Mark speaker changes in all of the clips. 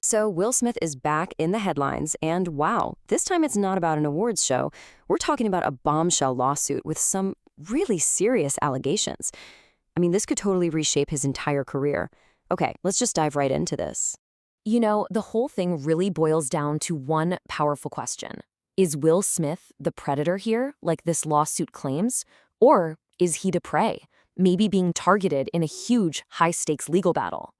Speaker 1: So Will Smith is back in the headlines, and wow, this time it's not about an awards show. We're talking about a bombshell lawsuit with some really serious allegations. I mean, this could totally reshape his entire career. Okay, let's just dive right into this.
Speaker 2: You know, the whole thing really boils down to one powerful question. Is Will Smith the predator here, like this lawsuit claims? Or is he the prey, maybe being targeted in a huge, high-stakes legal battle?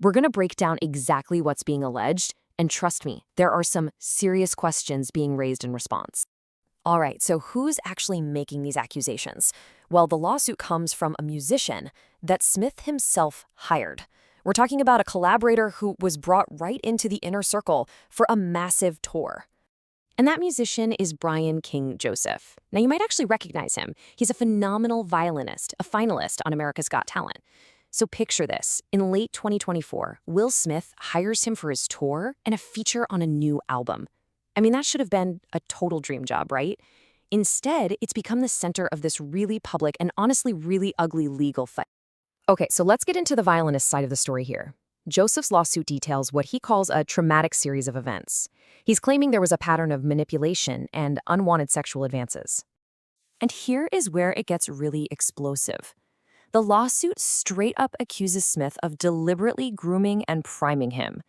Speaker 2: We're going to break down exactly what's being alleged, and trust me, there are some serious questions being raised in response. All right, so who's actually making these accusations? Well, the lawsuit comes from a musician that Smith himself hired. We're talking about a collaborator who was brought right into the inner circle for a massive tour. And that musician is Brian King Joseph. Now, you might actually recognize him. He's a phenomenal violinist, a finalist on America's Got Talent. So picture this. In late 2024, Will Smith hires him for his tour and a feature on a new album. I mean, that should have been a total dream job, right? Instead, it's become the center of this really public and honestly really ugly legal fight. Okay, so let's get into the violinist side of the story here. Joseph's lawsuit details what he calls a traumatic series of events. He's claiming there was a pattern of manipulation and unwanted sexual advances. And here is where it gets really explosive. The lawsuit straight up accuses Smith of deliberately grooming and priming him.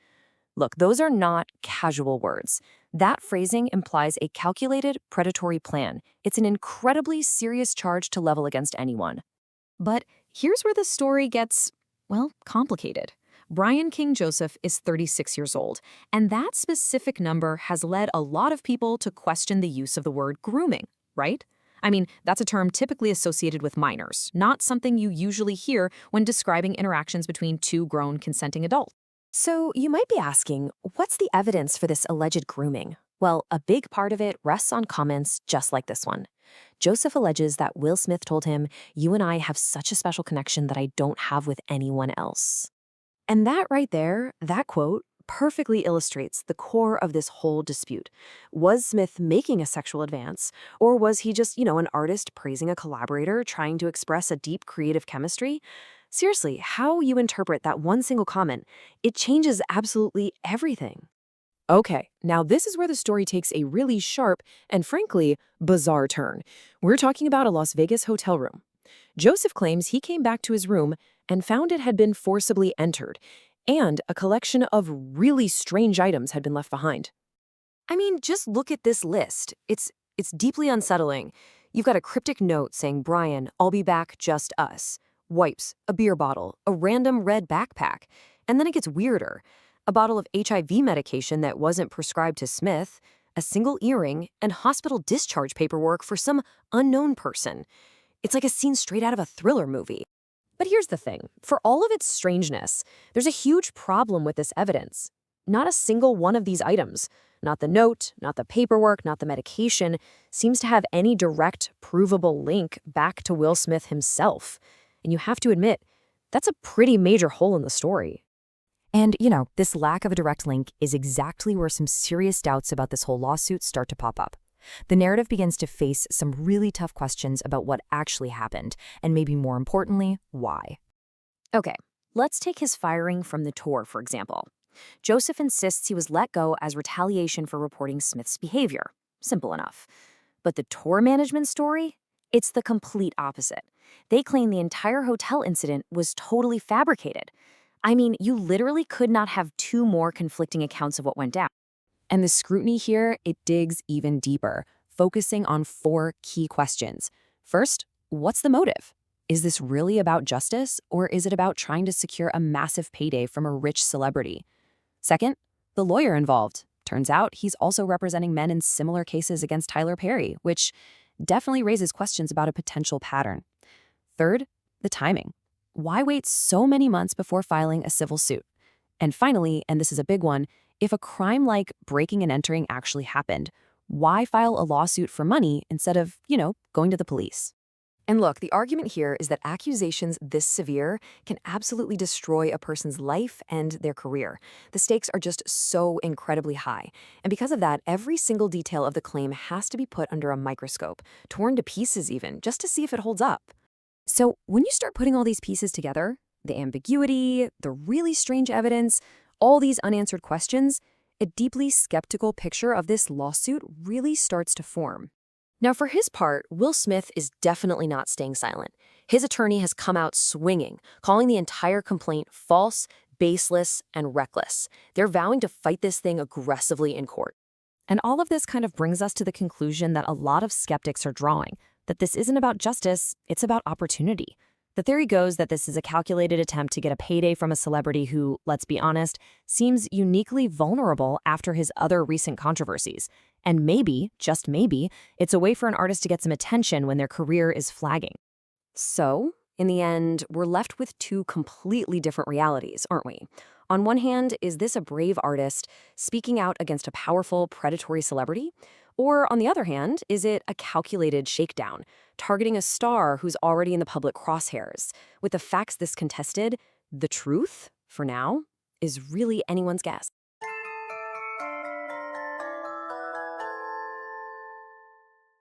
Speaker 2: Look, those are not casual words. That phrasing implies a calculated, predatory plan. It's an incredibly serious charge to level against anyone. But here's where the story gets, well, complicated. Brian King Joseph is 36 years old, and that specific number has led a lot of people to question the use of the word grooming, right? I mean, that's a term typically associated with minors, not something you usually hear when describing interactions between two grown consenting adults. So you might be asking, what's the evidence for this alleged grooming? Well, a big part of it rests on comments just like this one. Joseph alleges that Will Smith told him, "You and I have such a special connection that I don't have with anyone else." And that right there, that quote, perfectly illustrates the core of this whole dispute. Was Smith making a sexual advance, or was he just, an artist praising a collaborator trying to express a deep creative chemistry? Seriously, how you interpret that one single comment, it changes absolutely everything. Okay, now this is where the story takes a really sharp and frankly, bizarre turn. We're talking about a Las Vegas hotel room. Joseph claims he came back to his room and found it had been forcibly entered, and a collection of really strange items had been left behind. I mean, just look at this list. It's deeply unsettling. You've got a cryptic note saying, "Brian, I'll be back, just us." Wipes, a beer bottle, a random red backpack. And then it gets weirder. A bottle of HIV medication that wasn't prescribed to Smith, a single earring, and hospital discharge paperwork for some unknown person. It's like a scene straight out of a thriller movie. But here's the thing. For all of its strangeness, there's a huge problem with this evidence. Not a single one of these items, not the note, not the paperwork, not the medication, seems to have any direct, provable link back to Will Smith himself. And you have to admit, that's a pretty major hole in the story. And, this lack of a direct link is exactly where some serious doubts about this whole lawsuit start to pop up. The narrative begins to face some really tough questions about what actually happened, and maybe more importantly, why. Okay, let's take his firing from the tour, for example. Joseph insists he was let go as retaliation for reporting Smith's behavior. Simple enough. But the tour management story? It's the complete opposite. They claim the entire hotel incident was totally fabricated. I mean, you literally could not have two more conflicting accounts of what went down. And the scrutiny here, it digs even deeper, focusing on four key questions. First, what's the motive? Is this really about justice, or is it about trying to secure a massive payday from a rich celebrity? Second, the lawyer involved. Turns out he's also representing men in similar cases against Tyler Perry, which definitely raises questions about a potential pattern. Third, the timing. Why wait so many months before filing a civil suit? And finally, and this is a big one, if a crime like breaking and entering actually happened, why file a lawsuit for money instead of, going to the police? And look, the argument here is that accusations this severe can absolutely destroy a person's life and their career. The stakes are just so incredibly high. And because of that, every single detail of the claim has to be put under a microscope, torn to pieces even, just to see if it holds up. So when you start putting all these pieces together, the ambiguity, the really strange evidence, all these unanswered questions, a deeply skeptical picture of this lawsuit really starts to form. Now, for his part, Will Smith is definitely not staying silent. His attorney has come out swinging, calling the entire complaint false, baseless, and reckless. They're vowing to fight this thing aggressively in court. And all of this kind of brings us to the conclusion that a lot of skeptics are drawing, that this isn't about justice, it's about opportunity. The theory goes that this is a calculated attempt to get a payday from a celebrity who, let's be honest, seems uniquely vulnerable after his other recent controversies. And maybe, just maybe, it's a way for an artist to get some attention when their career is flagging. So, in the end, we're left with two completely different realities, aren't we? On one hand, is this a brave artist speaking out against a powerful, predatory celebrity? Or, on the other hand, is it a calculated shakedown, targeting a star who's already in the public crosshairs? With the facts this contested, the truth, for now, is really anyone's guess.